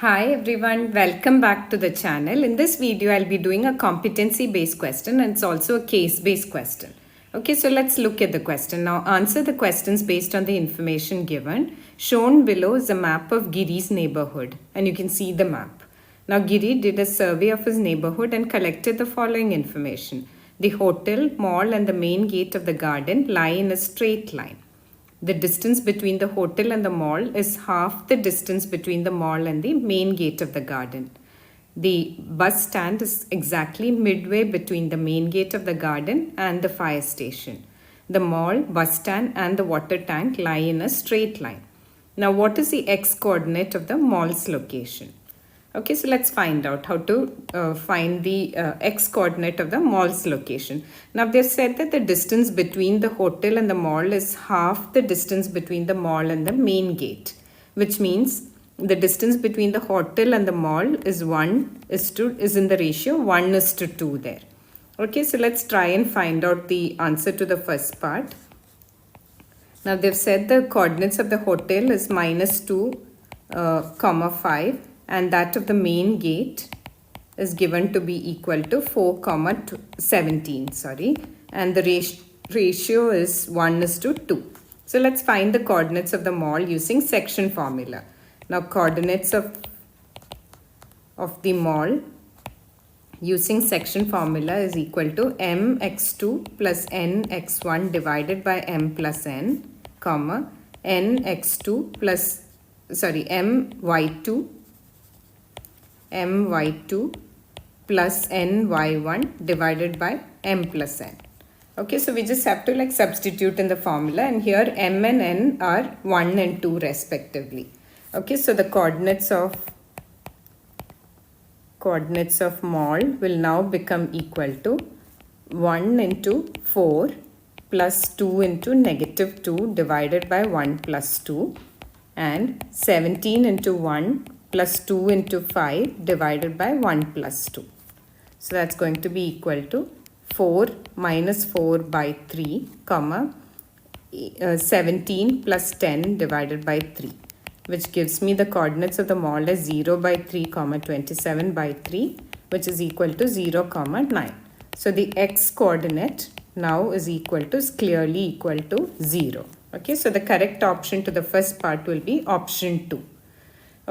Hi everyone, welcome back to the channel. In this video, I'll be doing a competency based question and it's also a case based question. Okay, so let's look at the question. Now answer the questions based on the information given. Shown below is a map of Giri's neighborhood and you can see the map. Now Giri did a survey of his neighborhood and collected the following information. The hotel, mall and the main gate of the garden lie in a straight line. The distance between the hotel and the mall is half the distance between the mall and the main gate of the garden. The bus stand is exactly midway between the main gate of the garden and the fire station. The mall, bus stand and the water tank lie in a straight line. Now what is the x coordinate of the mall's location? Okay, so let's find out how to find the x coordinate of the mall's location. Now they've said that the distance between the hotel and the mall is half the distance between the mall and the main gate, which means the distance between the hotel and the mall is in the ratio 1:2 there. Okay, so let's try and find out the answer to the first part. Now they've said the coordinates of the hotel is -2, 5. And that of the main gate is given to be equal to 4,17, and the ratio is 1:2. So let's find the coordinates of the mall using section formula. Now coordinates of the mall using section formula is equal to mx2 plus nx1 divided by m plus n, nx2 plus my2 plus ny1 divided by m plus n. Okay, so we just have to substitute in the formula, and here m and n are 1 and 2 respectively. Okay, so the coordinates of mall will now become equal to 1 into 4 plus 2 into -2 divided by 1 plus 2 and 17 into 1 plus 2 into 5 divided by 1 plus 2. So that's going to be equal to 4 minus 4 by 3, 17 plus 10 divided by 3, which gives me the coordinates of the mall as 0 by 3, 27 by 3, which is equal to 0, 9. So the x coordinate now is clearly equal to 0. Okay, so the correct option to the first part will be option 2.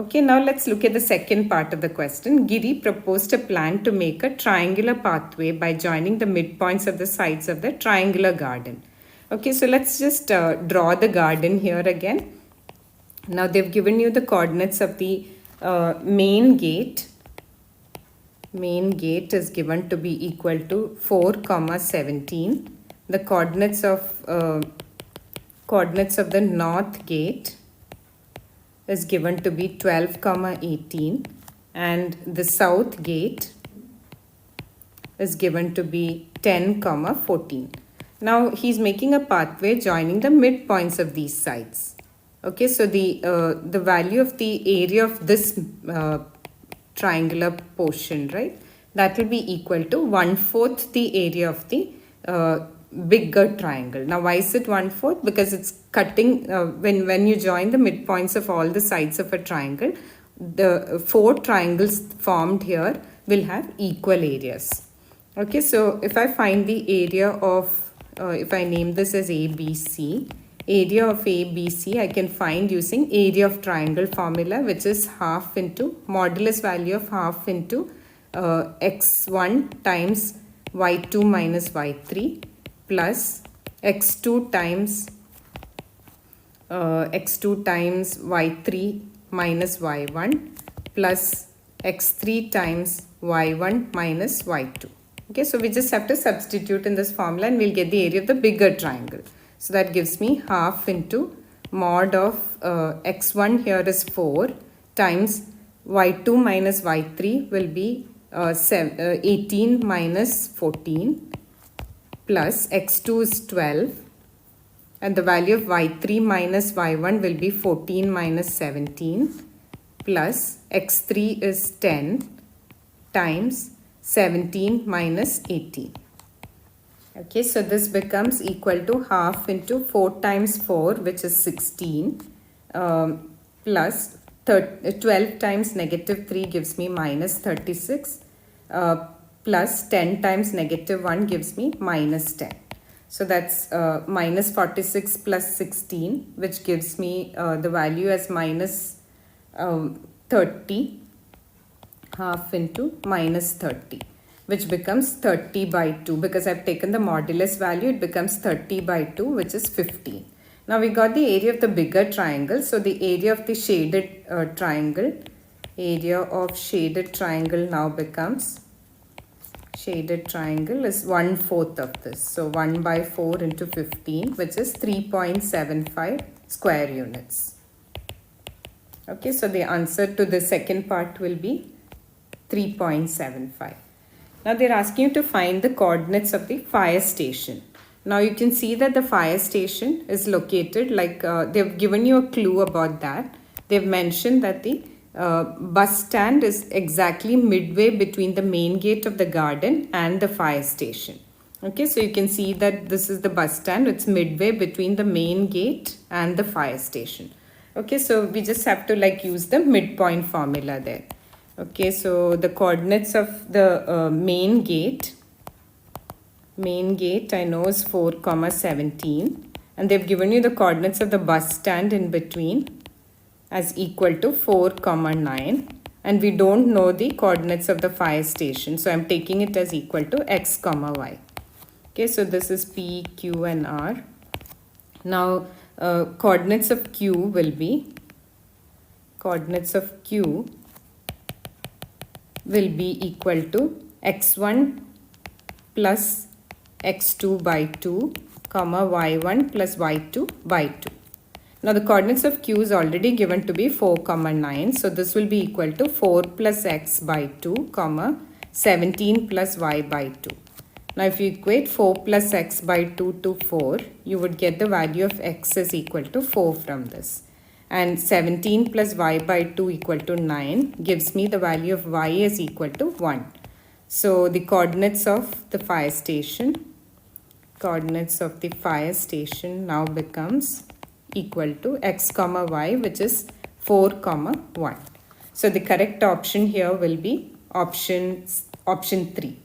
Okay, now let's look at the second part of the question. Giri proposed a plan to make a triangular pathway by joining the midpoints of the sides of the triangular garden. Okay, so let's just draw the garden here again. Now they've given you the coordinates of the main gate. Main gate is given to be equal to 4, 17. The coordinates of the north gate is given to be 12, 18, and the south gate is given to be 10, 14. Now he's making a pathway joining the midpoints of these sides. Okay, so the value of the area of this triangular portion, right, that will be equal to 1/4 the area of the bigger triangle. Now why is it 1/4? Because it's cutting when you join the midpoints of all the sides of a triangle, the 4 triangles formed here will have equal areas. Okay, so if I find the area of if I name this as ABC, area of ABC I can find using area of triangle formula, which is half into modulus value of half into x1 times y2 minus y3 plus x2 times y3 minus y1 plus x3 times y1 minus y2. Okay, so we just have to substitute in this formula and we'll get the area of the bigger triangle. So that gives me half into mod of x1 here is 4 times y2 minus y3 will be 18 minus 14 plus x2 is 12, and the value of y3 minus y1 will be 14 minus 17 plus x3 is 10 times 17 minus 18. Okay, so this becomes equal to half into 4 times 4, which is 16, plus 12 times negative 3 gives me minus 36 plus 10 times negative 1 gives me minus 10. So that's minus 46 plus 16, which gives me the value as minus 30, half into minus 30, which becomes 30 by 2. Because I've taken the modulus value, it becomes 30 by 2, which is 15. Now we got the area of the bigger triangle. So the area of the shaded triangle now becomes, shaded triangle is 1/4 of this. So 1 by 4 into 15, which is 3.75 square units. Okay, so the answer to the second part will be 3.75. Now they're asking you to find the coordinates of the fire station. Now you can see that the fire station is located like, they've given you a clue about that. They've mentioned that the bus stand is exactly midway between the main gate of the garden and the fire station. Okay, so you can see that this is the bus stand. It's midway between the main gate and the fire station. Okay, so we just have to like use the midpoint formula there. Okay, so the coordinates of the main gate I know is 4, 17, and they've given you the coordinates of the bus stand in between as equal to 4, 9, and we don't know the coordinates of the fire station, so I'm taking it as equal to x, y. Okay, so this is P, Q and R. Now coordinates of Q will be equal to x1 plus x2 by 2, y1 plus y2 by 2. Now the coordinates of Q is already given to be 4, 9. So this will be equal to 4 plus x by 2, 17 plus y by 2. Now if you equate 4 plus x by 2 to 4, you would get the value of x is equal to 4 from this. And 17 plus y by 2 equal to 9 gives me the value of y is equal to 1. So the coordinates of the fire station now becomes equal to x, y, which is 4, 1. So the correct option here will be option 3.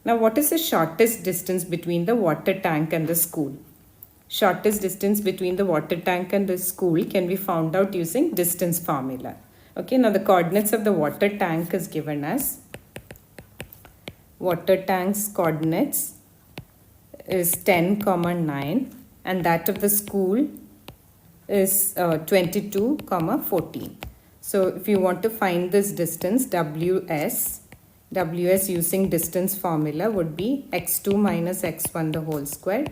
Now what is the shortest distance between the water tank and the school? Shortest distance between the water tank and the school can be found out using distance formula. Okay, now the coordinates of the water tank is given as, water tank's coordinates is 10, 9, and that of the school is 22, 14. So if you want to find this distance, WS using distance formula would be x2 minus x1 the whole square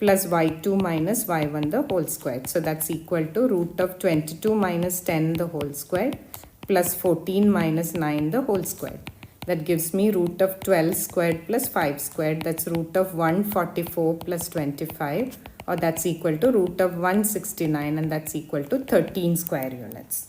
plus y2 minus y1 the whole square. So that's equal to root of 22 minus 10 the whole square plus 14 minus 9 the whole square. That gives me root of 12 squared plus 5 squared. That's root of 144 plus 25, or that's equal to root of 169, and that's equal to 13 square units.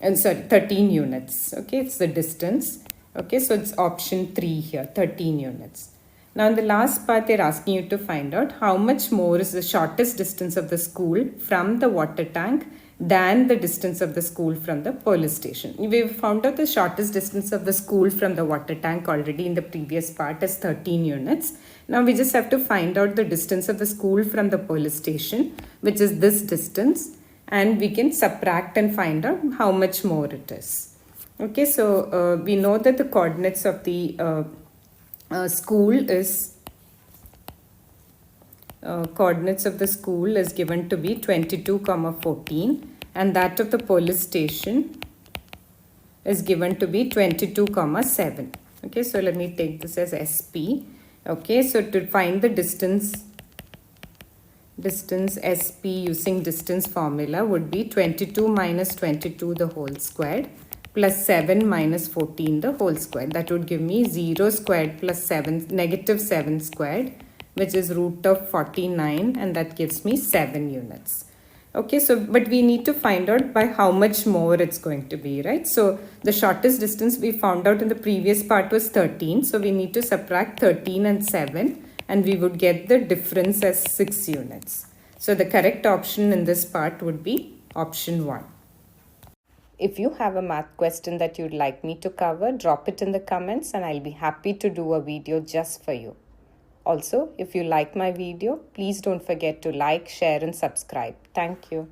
And sorry, 13 units. Okay, it's the distance. Okay, so it's option 3 here, 13 units. Now in the last part, they're asking you to find out how much more is the shortest distance of the school from the water tank than the distance of the school from the police station. We've found out the shortest distance of the school from the water tank already in the previous part is 13 units. Now we just have to find out the distance of the school from the police station, which is this distance, and we can subtract and find out how much more it is. Okay, so we know that the coordinates of the school is given to be 22, 14, and that of the police station is given to be 22, 7. Okay, so let me take this as SP. Okay, so to find the distance SP using distance formula would be 22 minus 22 the whole squared plus 7 minus 14 the whole squared. That would give me 0 squared plus 7, negative 7 squared, which is root of 49, and that gives me 7 units. Okay, so but we need to find out by how much more it's going to be, right? So the shortest distance we found out in the previous part was 13. So we need to subtract 13 and 7, and we would get the difference as 6 units. So the correct option in this part would be option 1. If you have a math question that you'd like me to cover, drop it in the comments and I'll be happy to do a video just for you. Also, if you like my video, please don't forget to like, share and subscribe. Thank you.